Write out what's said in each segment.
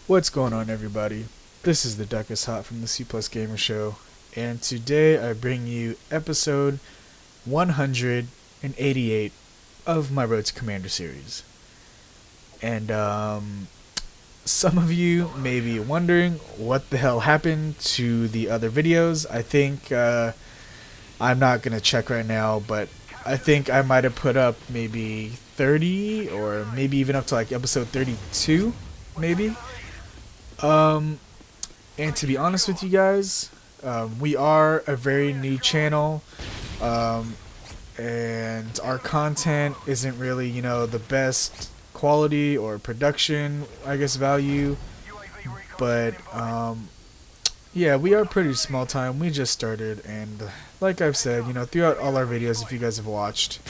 What's going on, everybody? This is TheDuckIsHot from the TheCPlusGamerShow, and today I bring you episode 188 of my Road to Commander series. And some of you may be wondering what the hell happened to the other videos. I think I'm not gonna check right now, but I think I might have put up maybe 30 or maybe even up to like episode 32, maybe. Um, and to be honest with you guys, we are a very new channel, and our content isn't really, the best quality or production, I guess, value. But, yeah, we are pretty small time. We just started, and like I've said, throughout all our videos, if you guys have watched,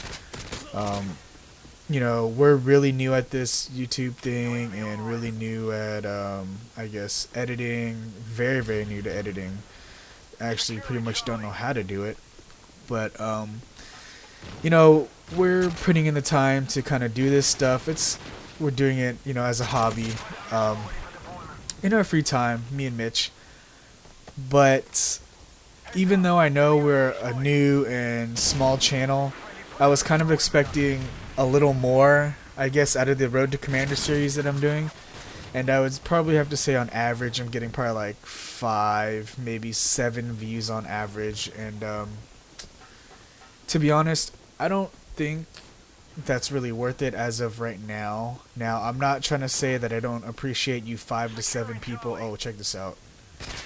we're really new at this YouTube thing and really new at, I guess, editing. Very, very new to editing. Actually, pretty much don't know how to do it. But, we're putting in the time to kind of do this stuff. We're doing it, as a hobby, in our free time, me and Mitch. But even though I know we're a new and small channel, I was kind of expecting a little more, I guess, out of the Road to Commander series that I'm doing. And I would probably have to say on average I'm getting probably like 5, maybe 7 views on average. And to be honest, I don't think that's really worth it as of right now. Now, I'm not trying to say that I don't appreciate you 5 to 7 people. Oh, check this out.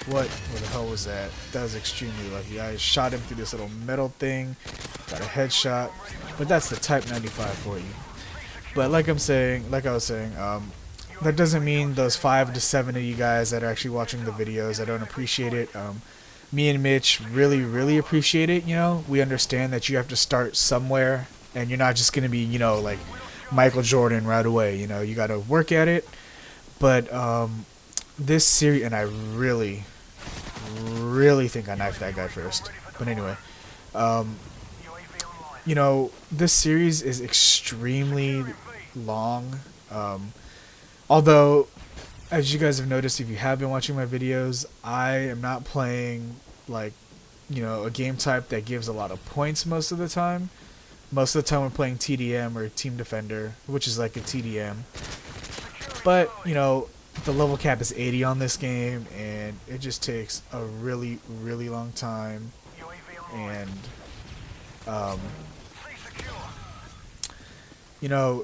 What the hell was that? That was extremely lucky. I shot him through this little metal thing, got a headshot, but that's the Type 95 for you. But like I was saying, that doesn't mean those 5 to 7 of you guys that are actually watching the videos, I don't appreciate it. Me and Mitch really appreciate it. We understand that you have to start somewhere, and you're not just gonna be, like Michael Jordan right away. You gotta work at it. But this series, and I really think I knifed that guy first. But anyway, this series is extremely long. Although, as you guys have noticed, if you have been watching my videos, I am not playing like, a game type that gives a lot of points most of the time. Most of the time we're playing TDM or Team Defender, which is like a TDM. But, the level cap is 80 on this game, and it just takes a really long time. And,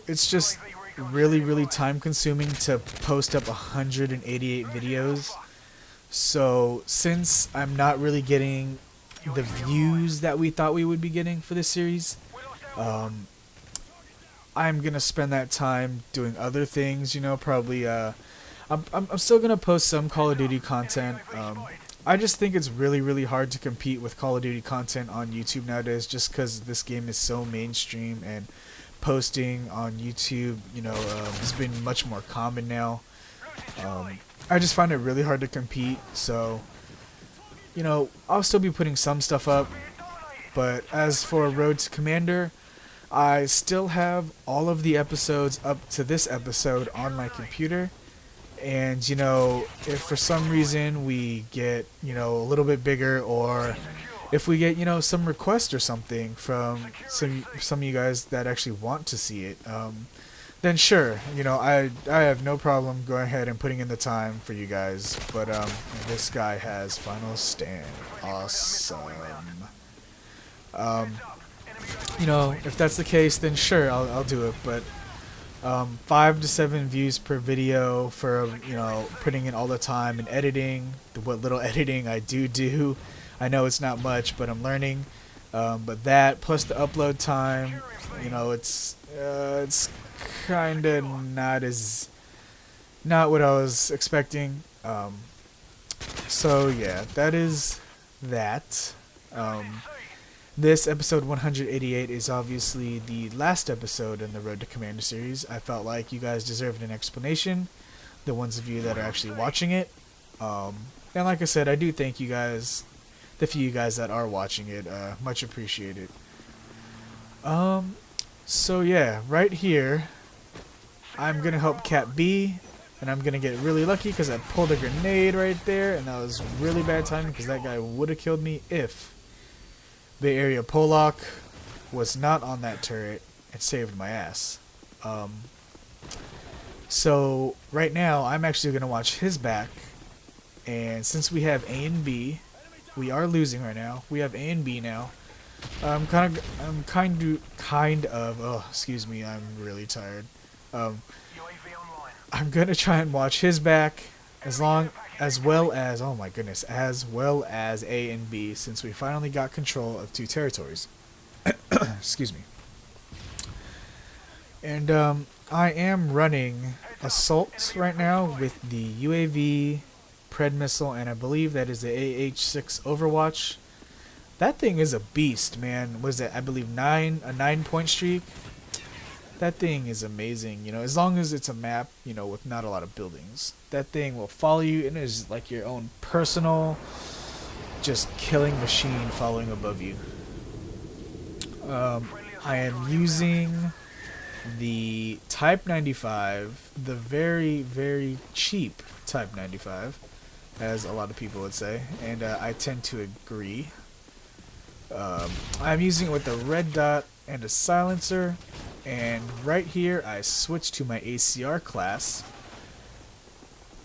it's just really time consuming to post up 188 videos. So since I'm not really getting the views that we thought we would be getting for this series, I'm gonna spend that time doing other things. Probably I'm still gonna post some Call of Duty content. I just think it's really hard to compete with Call of Duty content on YouTube nowadays, just because this game is so mainstream, and posting on YouTube, has been much more common now. I just find it really hard to compete. So, I'll still be putting some stuff up. But as for Road to Commander, I still have all of the episodes up to this episode on my computer. And, if for some reason we get, a little bit bigger, or if we get, some request or something from some of you guys that actually want to see it, then sure, I have no problem going ahead and putting in the time for you guys. But this guy has Final Stand. Awesome. If that's the case, then sure, I'll do it. But 5 to 7 views per video for, putting in all the time and editing, what little editing I do. I know it's not much, but I'm learning. But that plus the upload time, it's kind of not what I was expecting. So yeah, that is that. This episode 188 is obviously the last episode in the Road to Commander series. I felt like you guys deserved an explanation, the ones of you that are actually watching it. And like I said, I do thank you guys, the few of you guys that are watching it. Much appreciated. So yeah, right here, I'm gonna help Cat B And I'm gonna get really lucky because I pulled a grenade right there, and that was really bad timing because that guy would have killed me if Bay Area Pollock was not on that turret and saved my ass. So right now I'm actually gonna watch his back, and since we have A and B, we are losing right now. We have A and B now. I'm kind of. Oh, excuse me. I'm really tired. I'm gonna try and watch his back as well as, oh my goodness, as well as A and B, since we finally got control of 2 territories. Excuse me. And I am running assault right now with the UAV, Pred missile, and I believe that is the AH-6 Overwatch. That thing is a beast, man. Was it, I believe, a 9-point streak? That thing is amazing, you know, as long as it's a map, you know, with not a lot of buildings. That thing will follow you, and it is like your own personal, just killing machine following above you. I am using the Type 95, the very, very cheap Type 95, as a lot of people would say, and I tend to agree. I'm using it with a red dot and a silencer, and right here I switch to my ACR class,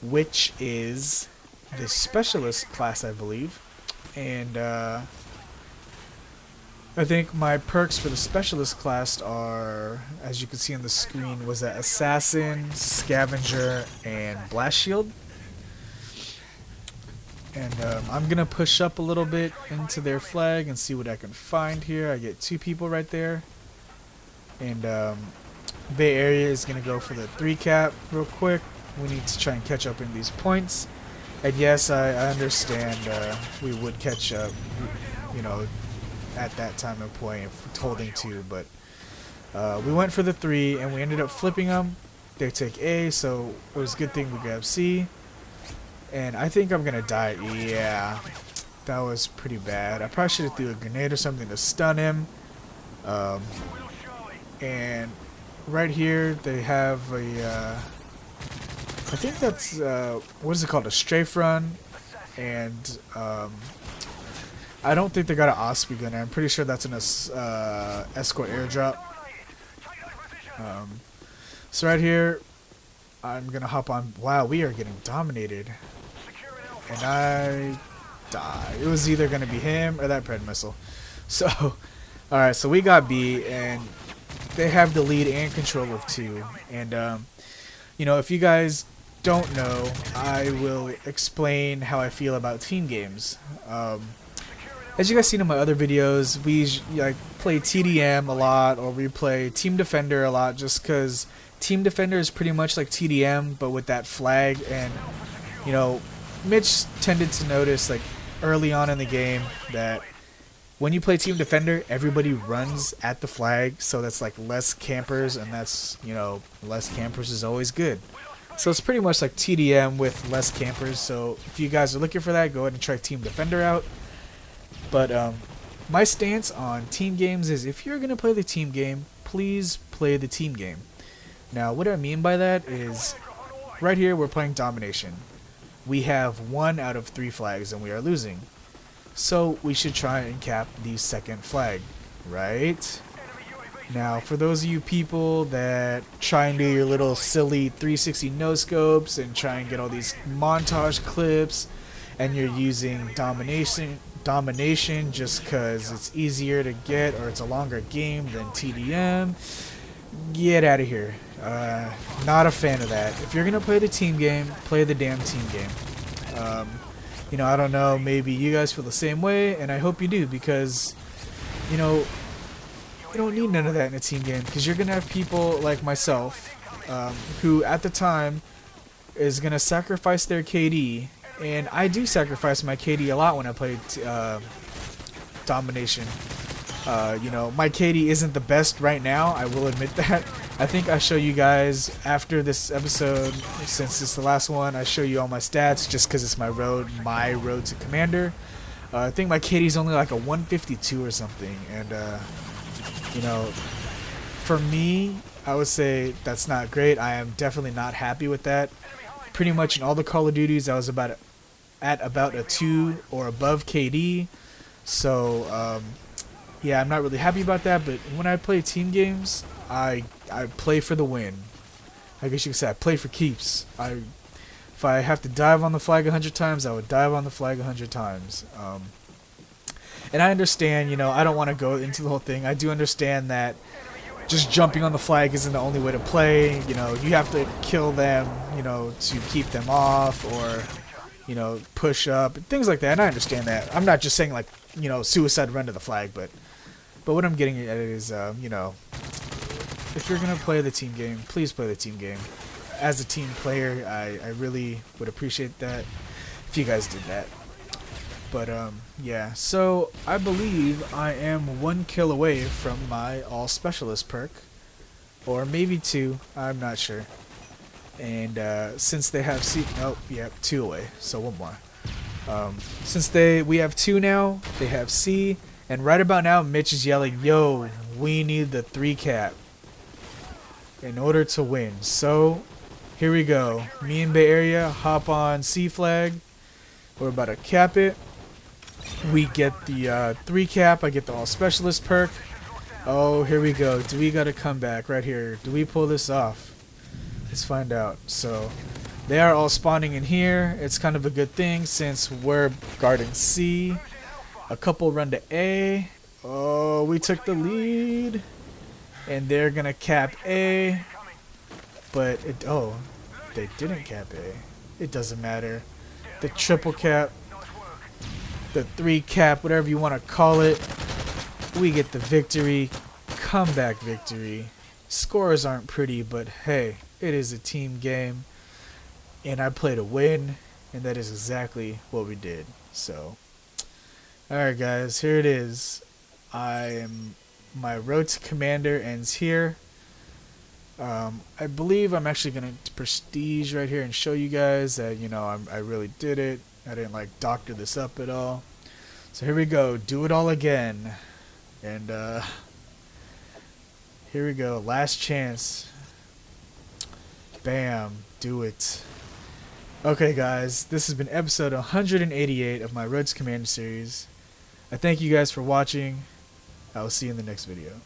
which is the specialist class, I believe. And I think my perks for the specialist class are, as you can see on the screen, was that assassin, scavenger, and blast shield. And I'm gonna push up a little bit into their flag and see what I can find here. I get 2 people right there. And Bay Area is gonna go for the 3 cap real quick. We need to try and catch up in these points. And yes, I understand we would catch up, you know, at that time and point if holding 2, but we went for the 3 and we ended up flipping them. They take A, so it was a good thing we grabbed C. And I think I'm gonna die. Yeah, that was pretty bad. I probably should have threw a grenade or something to stun him. And right here they have a, I think that's, what is it called? A strafe run. And I don't think they got an Osprey gunner. I'm pretty sure that's an escort airdrop. So right here, I'm gonna hop on. Wow, we are getting dominated. And I die. It was either gonna be him or that Pred missile. So, alright, so we got B, and they have the lead and control of 2. And, you know, if you guys don't know, I will explain how I feel about team games. As you guys seen in my other videos, we like play TDM a lot, or we play Team Defender a lot, just because Team Defender is pretty much like TDM, but with that flag. And, you know, Mitch tended to notice, like, early on in the game that when you play Team Defender, everybody runs at the flag, so that's like less campers, and that's, you know, less campers is always good. So it's pretty much like TDM with less campers. So if you guys are looking for that, go ahead and try Team Defender out. But my stance on team games is, if you're going to play the team game, please play the team game. Now, what I mean by that is, right here we're playing domination. We have 1 out of 3 flags and we are losing. So we should try and cap the 2nd flag, right? Now, for those of you people that try and do your little silly 360 no-scopes and try and get all these montage clips, and you're using domination just because it's easier to get, or it's a longer game than TDM, get out of here. Not a fan of that. If you're gonna play the team game, play the damn team game. You know, I don't know, maybe you guys feel the same way, and I hope you do, because, you know, you don't need none of that in a team game, because you're gonna have people like myself, who at the time is gonna sacrifice their KD, and I do sacrifice my KD a lot when I play domination. You know, my KD isn't the best right now, I will admit that. I think I show you guys after this episode, since it's the last one, I show you all my stats just because it's my road to commander. I think my KD is only like a 152 or something, and you know, for me, I would say that's not great. I am definitely not happy with that. pretty much in all the Call of Duties I was at about a 2 or above KD. So yeah, I'm not really happy about that, but when I play team games, I play for the win. I guess you could say I play for keeps. If I have to dive on the flag 100 times, I would dive on the flag 100 times. And I understand, you know, I don't want to go into the whole thing. I do understand that just jumping on the flag isn't the only way to play. You know, you have to kill them, you know, to keep them off, or, you know, push up, things like that. And I understand that. I'm not just saying, like, you know, suicide run to the flag, but what I'm getting at is, you know, if you're going to play the team game, please play the team game. As a team player, I really would appreciate that if you guys did that. But yeah, so I believe I am 1 kill away from my all specialist perk, or maybe 2, I'm not sure. And since they have C, nope, yep, 2 away, so 1 more. Since we have 2 now, they have C, and right about now Mitch is yelling, "Yo, we need the 3 cap in order to win." So here we go. Me and Bay Area hop on C flag. We're about to cap it. We get the 3 cap. I get the all specialist perk. Oh, here we go. Do we got a comeback right here? Do we pull this off? Let's find out. So they are all spawning in here. It's kind of a good thing since we're guarding C. A couple run to A. Oh, we took the lead. And they're going to cap A. But, oh, they didn't cap A. It doesn't matter. The triple cap, the 3 cap, whatever you want to call it. We get the victory. Comeback victory. Scores aren't pretty, but hey, it is a team game. And I play to win. And that is exactly what we did. So, alright guys, here it is. My road to commander ends here. I believe I'm actually going to prestige right here and show you guys that, you know, I really did it. I didn't like doctor this up at all. So here we go. Do it all again. And here we go. Last chance. Bam. Do it. Okay guys, this has been episode 188 of my Road to Commander series. I thank you guys for watching. I will see you in the next video.